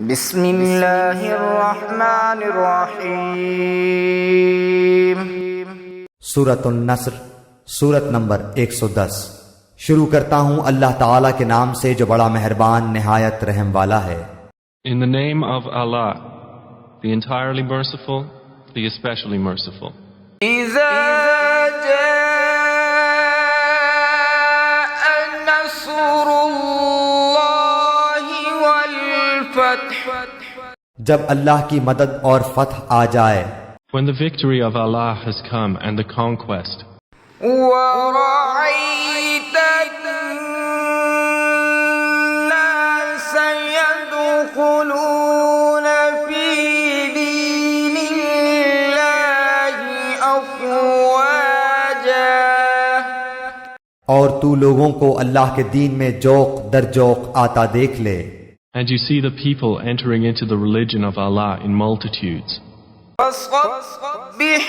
بسم اللہ الرحمن الرحیم۔ سورۃ النصر، سورت نمبر 110۔ شروع کرتا ہوں اللہ تعالیٰ کے نام سے جو بڑا مہربان نہایت رحم والا ہے۔ In the name of Allah, the entirely merciful, the especially merciful. اذا جاء نصر اللہ والفتح، جب اللہ کی مدد اور فتح آ جائے، When the victory of Allah has come and the conquest, ورأيت الناس يدخلون في دين الله أفواجا، اور تو لوگوں کو اللہ کے دین میں جوق در جوق آتا دیکھ لے، and you see the people entering into the religion of Allah in multitudes. فَسَبِّحْ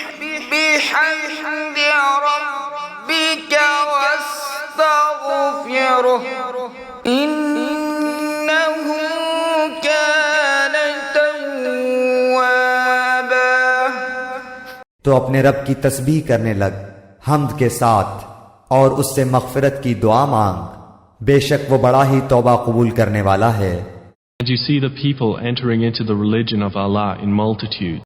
بِحَمْدِ رَبِّكَ وَاسْتَغْفِرْهُ إِنَّهُ كَانَ تَوَّابًا۔ تو اپنے رب کی تسبیح کرنے لگ حمد کے ساتھ، اور اس سے مغفرت کی دعا مانگ، بے شک وہ بڑا ہی توبہ قبول کرنے والا ہے۔ And you see the people entering into the religion of Allah in multitudes.